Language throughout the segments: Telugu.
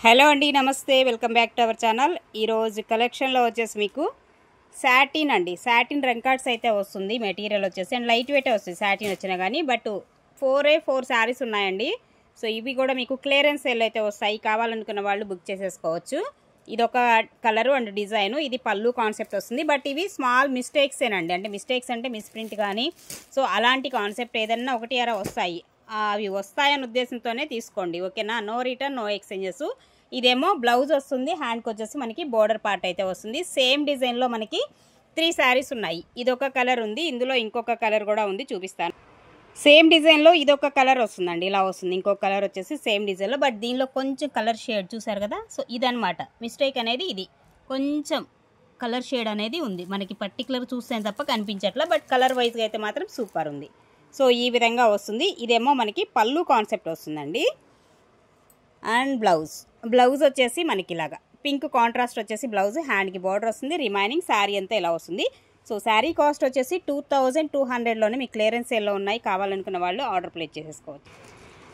హలో అండి, నమస్తే. Welcome back to our channel. ఈరోజు కలెక్షన్లో వచ్చేసి మీకు సాటిన్ అండి, సాటిన్ రంకార్డ్స్ అయితే వస్తుంది. మెటీరియల్ వచ్చేసి అండ్ లైట్ వెయిట్ వస్తుంది సాటిన్ వచ్చినా కానీ. బట్ 4 శారీస్ ఉన్నాయండి. సో ఇవి కూడా మీకు క్లియరెన్స్ సేల్ అయితే వస్తాయి. కావాలనుకున్న వాళ్ళు బుక్ చేసేసుకోవచ్చు. ఇది ఒక కలరు అండ్ డిజైను. ఇది పళ్ళు కాన్సెప్ట్ వస్తుంది. బట్ ఇవి స్మాల్ మిస్టేక్సేనండి. అంటే మిస్టేక్స్ అంటే మిస్ప్రింట్ కానీ సో అలాంటి కాన్సెప్ట్ ఏదన్నా ఒకటి అలా వస్తాయి. అవి వస్తాయన్న ఉద్దేశంతోనే తీసుకోండి, ఓకేనా. No return, no exchanges. ఇదేమో బ్లౌజ్ వస్తుంది, హ్యాండ్కి వచ్చేసి మనకి బోర్డర్ పార్ట్ అయితే వస్తుంది. సేమ్ డిజైన్లో మనకి 3 శారీస్ ఉన్నాయి. ఇదొక కలర్ ఉంది, ఇందులో ఇంకొక కలర్ కూడా ఉంది, చూపిస్తాను. సేమ్ డిజైన్లో ఇదొక కలర్ వస్తుందండి, ఇలా వస్తుంది. ఇంకొక కలర్ వచ్చేసి సేమ్ డిజైన్లో, బట్ దీనిలో కొంచెం కలర్ షేడ్ చూసారు కదా. సో ఇదనమాట మిస్టేక్ అనేది. ఇది కొంచెం కలర్ షేడ్ అనేది ఉంది మనకి, పర్టికులర్ చూస్తే తప్ప కనిపించట్లా. బట్ కలర్ వైజ్గా అయితే మాత్రం సూపర్ ఉంది. సో ఈ విధంగా వస్తుంది. ఇదేమో మనకి పళ్ళు కాన్సెప్ట్ వస్తుందండి. అండ్ బ్లౌజ్ వచ్చేసి మనకి ఇలాగా పింక్ కాంట్రాస్ట్ వచ్చేసి బ్లౌజ్, హ్యాండ్కి బార్డర్ వస్తుంది. రిమైనింగ్ శారీ అంతా ఇలా వస్తుంది. సో శారీ కాస్ట్ వచ్చేసి 2200లోనే మీకు క్లియరెన్స్ సేల్లో ఉన్నాయి. కావాలనుకున్న వాళ్ళు ఆర్డర్ ప్లేస్ చేసేసుకోవచ్చు.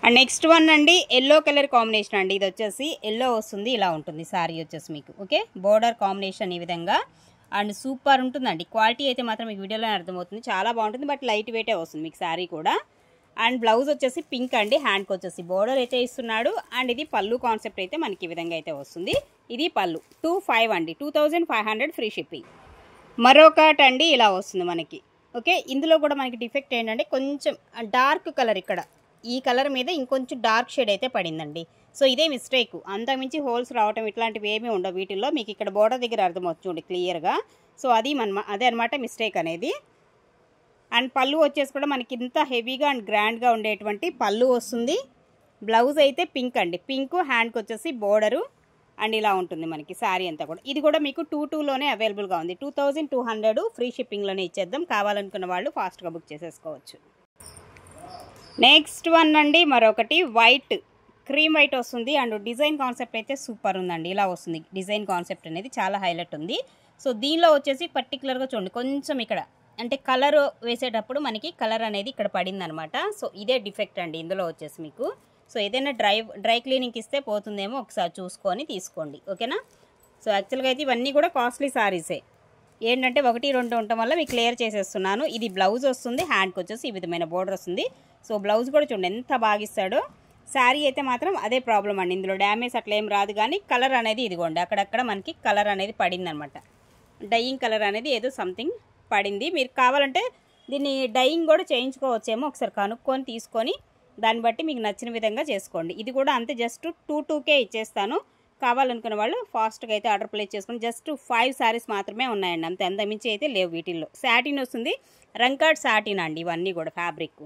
అండ్ నెక్స్ట్ వన్ అండి, ఎల్లో కలర్ కాంబినేషన్ అండి. ఇది వచ్చేసి ఎల్లో వస్తుంది, ఇలా ఉంటుంది శారీ వచ్చేసి మీకు, ఓకే. బోర్డర్ కాంబినేషన్ ఈ విధంగా అండ్ సూపర్ ఉంటుందండి. క్వాలిటీ అయితే మాత్రం మీకు వీడియోలో అర్థమవుతుంది, చాలా బాగుంటుంది. బట్ లైట్ వెయిటే వస్తుంది మీకు శారీ కూడా. అండ్ బ్లౌజ్ వచ్చేసి పింక్ అండి, హ్యాండ్కి వచ్చేసి బోర్డర్ అయితే ఇస్తున్నాడు. అండ్ ఇది పళ్ళు కాన్సెప్ట్ అయితే మనకి ఈ విధంగా అయితే వస్తుంది. ఇది పళ్ళు 25 అండి, 2500 ఫ్రీ షిప్పింగ్. మరొకటి అండి ఇలా వస్తుంది మనకి, ఓకే. ఇందులో కూడా మనకి డిఫెక్ట్ ఏంటంటే కొంచెం డార్క్ కలర్, ఇక్కడ ఈ కలర్ మీద ఇంకొంచెం డార్క్ షేడ్ అయితే పడిందండి. సో ఇదే మిస్టేక్, అంతకుమించి హోల్స్ రావటం ఇట్లాంటివి ఏమీ ఉండవు వీటిల్లో. మీకు ఇక్కడ బోర్డర్ దగ్గర అర్థమవుతుంది చూడండి క్లియర్గా. సో అదే అనమాట మిస్టేక్ అనేది. అండ్ పళ్ళు వచ్చేసి కూడా మనకి ఇంత హెవీగా అండ్ గ్రాండ్గా ఉండేటువంటి పళ్ళు వస్తుంది. బ్లౌజ్ అయితే పింక్ అండి, పింక్, హ్యాండ్కి వచ్చేసి బోర్డరు అండ్ ఇలా ఉంటుంది మనకి శారీ అంతా కూడా. ఇది కూడా మీకు 22లోనే అవైలబుల్గా ఉంది. 2200 ఫ్రీ షిప్పింగ్లోనే ఇచ్చేద్దాం. కావాలనుకున్న వాళ్ళు ఫాస్ట్గా బుక్ చేసేసుకోవచ్చు. నెక్స్ట్ వన్ అండి, మరొకటి వైట్, క్రీమ్ వైట్ వస్తుంది. అండ్ డిజైన్ కాన్సెప్ట్ అయితే సూపర్ ఉందండి, ఇలా వస్తుంది. డిజైన్ కాన్సెప్ట్ అనేది చాలా హైలైట్ ఉంది. సో దీనిలో వచ్చేసి పర్టికులర్గా చూడండి, కొంచెం ఇక్కడ అంటే కలర్ వేసేటప్పుడు మనకి కలర్ అనేది ఇక్కడ పడింది అనమాట. సో ఇదే డిఫెక్ట్ అండి ఇందులో వచ్చేసి మీకు. సో ఏదైనా డ్రై క్లీనింగ్కి ఇస్తే పోతుందేమో, ఒకసారి చూసుకొని తీసుకోండి, ఓకేనా. సో యాక్చువల్గా అయితే ఇవన్నీ కూడా కాస్ట్లీ శారీసే. ఏంటంటే 1, 2 ఉండటం వల్ల మీకు క్లియర్ చేసేస్తున్నాను. ఇది బ్లౌజ్ వస్తుంది, హ్యాండ్కి వచ్చేసి ఈ విధమైన బోర్డర్ వస్తుంది. సో బ్లౌజ్ కూడా చూడండి ఎంత బాగా ఇస్తాడో. శారీ అయితే మాత్రం అదే ప్రాబ్లం అండి, ఇందులో డ్యామేజ్ అట్లా ఏం రాదు. కానీ కలర్ అనేది ఇదిగోండి, అక్కడక్కడ మనకి కలర్ అనేది పడింది అనమాట. డైయింగ్ కలర్ అనేది ఏదో సంథింగ్ పడింది. మీరు కావాలంటే దీన్ని డైయింగ్ కూడా చేయించుకోవచ్చేమో, ఒకసారి కనుక్కొని తీసుకొని దాన్ని బట్టి మీకు నచ్చిన విధంగా చేసుకోండి. ఇది కూడా అంతే, జస్ట్ 2K ఇచ్చేస్తాను. కావాలనుకున్న వాళ్ళు ఫాస్ట్గా అయితే ఆర్డర్ ప్లేస్ చేసుకుని. జస్ట్ 5 శారీస్ మాత్రమే ఉన్నాయండి, అంతే, అంతమించి అయితే లేవు వీటిల్లో. సాటిన్ వస్తుంది, రంకార్డ్ సాటిన్ అండి ఇవన్నీ కూడా ఫ్యాబ్రిక్.